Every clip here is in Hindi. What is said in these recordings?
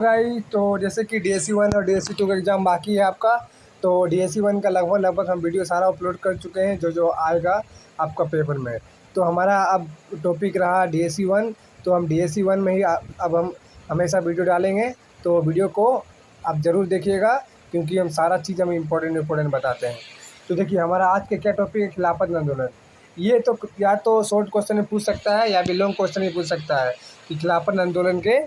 भाई तो जैसे कि DSC 1 और DSC 2 का एग्ज़ाम बाकी है आपका। तो DSC 1 का लगभग हम वीडियो सारा अपलोड कर चुके हैं जो जो आएगा आपका पेपर में। तो हमारा अब टॉपिक रहा DSC 1। तो हम DSC 1 में ही अब हम हमेशा वीडियो डालेंगे। तो वीडियो को आप ज़रूर देखिएगा क्योंकि हम सारा चीज़ हम इम्पोर्टेंट बताते हैं। तो देखिए हमारा आज का क्या टॉपिक है, खिलाफत आंदोलन। ये तो या तो शॉर्ट क्वेश्चन में पूछ सकता है या भी लॉन्ग क्वेश्चन में पूछ सकता है कि खिलाफत आंदोलन के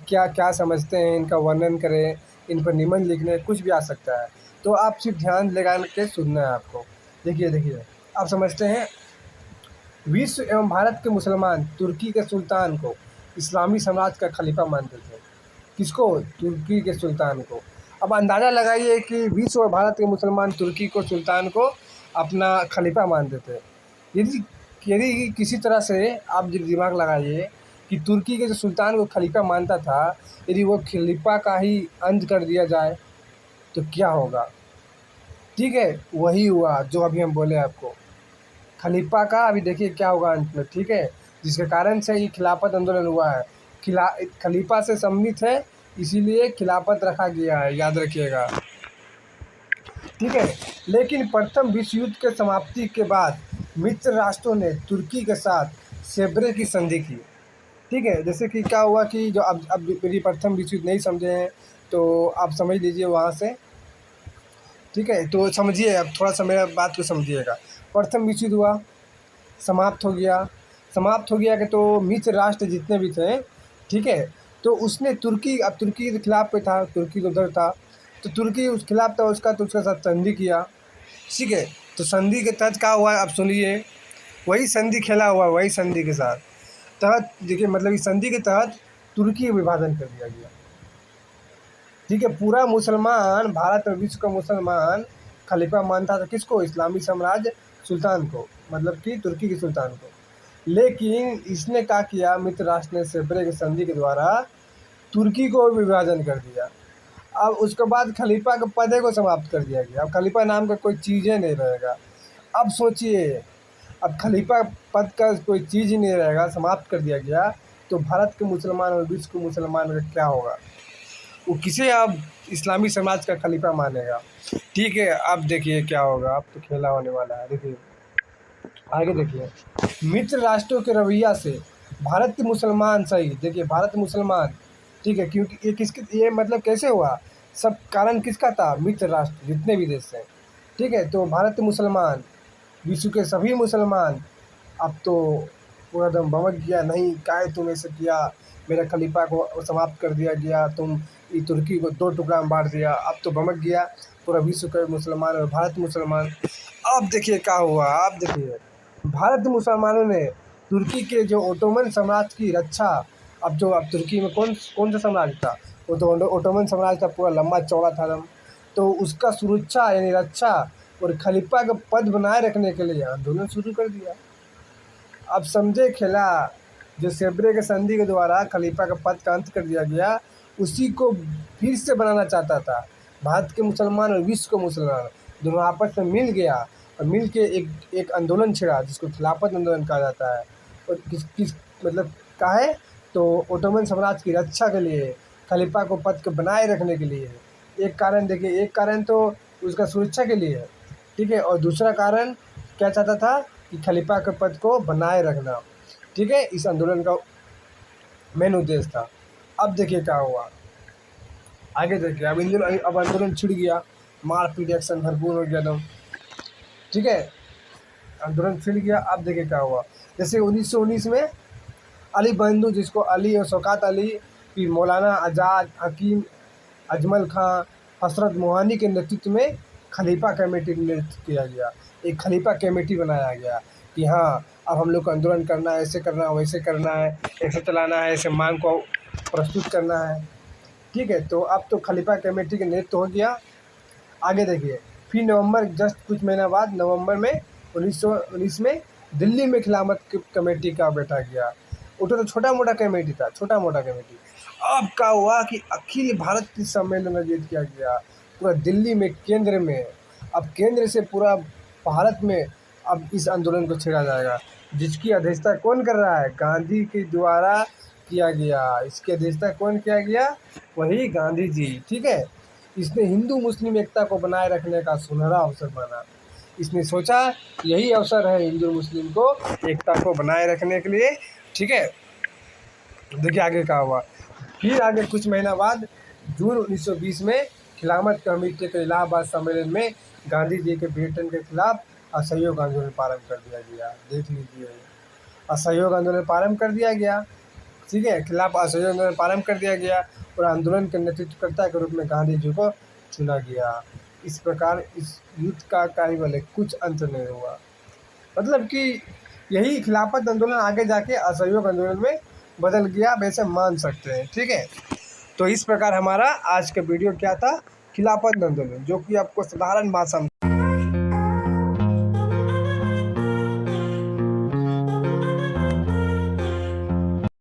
क्या क्या समझते हैं, इनका वर्णन करें, इन पर निबंध लिखने, कुछ भी आ सकता है। तो आप सिर्फ ध्यान लगा के सुनना है आपको। देखिए आप समझते हैं, विश्व एवं भारत के मुसलमान तुर्की के सुल्तान को इस्लामी साम्राज्य का खलीफा मानते थे। किसको? तुर्की के सुल्तान को। अब अंदाज़ा लगाइए कि विश्व और भारत के मुसलमान तुर्की को सुल्तान को अपना खलीफा मानते थे। यदि यदि किसी तरह से आप दिमाग लगाइए कि तुर्की के जो सुल्तान को खलीफा मानता था, यदि वो खलीफा का ही अंत कर दिया जाए तो क्या होगा? ठीक है, वही हुआ जो अभी हम बोले आपको। खलीफा का अभी देखिए क्या होगा अंत में, ठीक है, जिसके कारण से ये खिलाफत आंदोलन हुआ है। खलीफा से सम्मिलित है, इसीलिए खिलाफत रखा गया है, याद रखिएगा, ठीक है। लेकिन प्रथम विश्व युद्ध के समाप्ति के बाद मित्र राष्ट्रों ने तुर्की के साथ सेब्रे की संधि की। ठीक है, जैसे कि क्या हुआ कि जो अब मेरी प्रथम विश्व युद्ध नहीं समझे हैं तो आप समझ लीजिए वहाँ से, ठीक है। तो समझिए, अब थोड़ा सा मेरा बात को समझिएगा। प्रथम विश्व युद्ध हुआ, समाप्त हो गया कि तो मित्र राष्ट्र जितने भी थे, ठीक है, तो उसने अब तुर्की के खिलाफ पे था, तुर्की तो उधर था, तो तुर्की उस खिलाफ था उसका, तो उसके साथ संधि किया, ठीक है। तो संधि के तहत क्या हुआ अब सुनिए, वही संधि खेला हुआ, वही संधि के साथ तहत देखिए, मतलब इस संधि के तहत तुर्की का विभाजन कर दिया गया, ठीक है। पूरा मुसलमान भारत में विश्व का मुसलमान खलीफा मानता था किसको? इस्लामी साम्राज्य सुल्तान को, मतलब कि तुर्की के सुल्तान को। लेकिन इसने क्या किया, मित्र राष्ट्र ने सेब्रे की संधि के द्वारा तुर्की को विभाजन कर दिया। अब उसके बाद खलीफा के पदे को समाप्त कर दिया गया। अब खलीफा नाम का कोई चीज़ें नहीं रहेगा। अब सोचिए, अब खलीफा पद का कोई चीज़ ही नहीं रहेगा, समाप्त कर दिया गया, तो भारत के मुसलमान और विश्व के मुसलमान का क्या होगा? वो किसे अब इस्लामी समाज का खलीफा मानेगा? ठीक है, अब देखिए क्या होगा, अब तो खेला होने वाला है। देखिए आगे देखिए, मित्र राष्ट्रों के रवैया से भारत के मुसलमान, सही देखिए, भारत के मुसलमान, ठीक है, क्योंकि ये मतलब कैसे हुआ, सब कारण किसका था? मित्र राष्ट्र जितने भी देश हैं, ठीक है। तो भारत के मुसलमान, विश्व के सभी मुसलमान अब तो पूरा दम भड़क गया, नहीं काहे तुम ऐसे किया, मेरा खलीफा को समाप्त कर दिया गया, तुम ये तुर्की को 2 टुकड़ा में बांट दिया। अब तो भड़क गया पूरा विश्व के मुसलमान और भारत मुसलमान। अब देखिए क्या हुआ, अब देखिए भारत मुसलमानों ने तुर्की के जो ओटोमन साम्राज्य की रक्षा, अब तुर्की में कौन कौन सा साम्राज्य था? वो तो ओटोमन साम्राज्य था, पूरा लंबा चौड़ा था एकदम। तो उसका सुरक्षा यानी रक्षा और खलीफा का पद बनाए रखने के लिए आंदोलन शुरू कर दिया। अब समझे खेला, जो सेब्रे के संधि के द्वारा खलीफा का पद का अंत कर दिया गया, उसी को फिर से बनाना चाहता था। भारत के मुसलमान और विश्व के मुसलमान दोनों आपस में मिल गया और मिल के एक आंदोलन छिड़ा जिसको खिलाफत आंदोलन कहा जाता है। और किस किस मतलब का है, तो ओटोमन साम्राज्य की रक्षा के लिए, खलीफा को पद को बनाए रखने के लिए। एक कारण देखिए, एक कारण तो उसका सुरक्षा के लिए, ठीक है, और दूसरा कारण क्या चाहता था कि खलीफा के पद को बनाए रखना, ठीक है, इस आंदोलन का मेन उद्देश्य था। अब देखिए क्या हुआ, आगे देखिए, अब आंदोलन छिड़ गया, मारपीट एक्शन भरपूर हो गया एकदम, ठीक है, आंदोलन छिड़ गया। अब देखिए क्या हुआ, जैसे 1919 में अली बंधु, जिसको अली और शौकत अली, फिर मौलाना आज़ाद, हकीम अजमल खां, हसरत मोहानी के नेतृत्व में खलीफा कमेटी नियुक्त किया गया। एक खलीफा कमेटी बनाया गया कि हाँ, अब हम लोग को आंदोलन करना है, ऐसे करना है, वैसे करना है, ऐसे चलाना है, ऐसे मांग को प्रस्तुत करना है, ठीक है। तो अब तो खलीफा कमेटी का नेतृत्व हो गया। आगे देखिए, फिर नवंबर, जस्ट कुछ महीना बाद नवंबर में 1919 में दिल्ली में खिलाफत कमेटी का बैठा गया। वो तो छोटा मोटा कमेटी था, छोटा मोटा कमेटी। अब क्या हुआ कि अखिल भारतीय सम्मेलन आयोजित किया गया पूरा दिल्ली में, केंद्र में। अब केंद्र से पूरा भारत में अब इस आंदोलन को छेड़ा जाएगा, जिसकी अध्यक्षता कौन कर रहा है? गांधी के द्वारा किया गया। इसकी अध्यक्षता कौन किया गया? वही गांधी जी। ठीक है। इसने हिंदू मुस्लिम एकता को बनाए रखने का सुनहरा अवसर माना। इसने सोचा यही अवसर है हिंदू मुस्लिम को एकता को बनाए रखने के लिए। ठीक है। देखिए आगे क्या हुआ। फिर आगे कुछ महीना बाद जून 1920 में खिलाफत कमेटी के इलाहाबाद सम्मेलन में गांधी जी के ब्रिटेन के खिलाफ असहयोग आंदोलन प्रारंभ कर दिया गया। देख लीजिए, असहयोग आंदोलन प्रारंभ कर दिया गया। ठीक है, खिलाफ असहयोग आंदोलन प्रारंभ कर दिया गया और आंदोलन के नेतृत्वकर्ता के रूप में गांधी जी को चुना गया। इस प्रकार इस युद्ध का केवल कुछ अंत नहीं हुआ, मतलब कि यही खिलाफत आंदोलन आगे जाके असहयोग आंदोलन में बदल गया, वैसे मान सकते हैं। ठीक है। तो इस प्रकार हमारा आज का वीडियो क्या था, खिलाफत आंदोलन, जो कि आपको साधारण भाषा में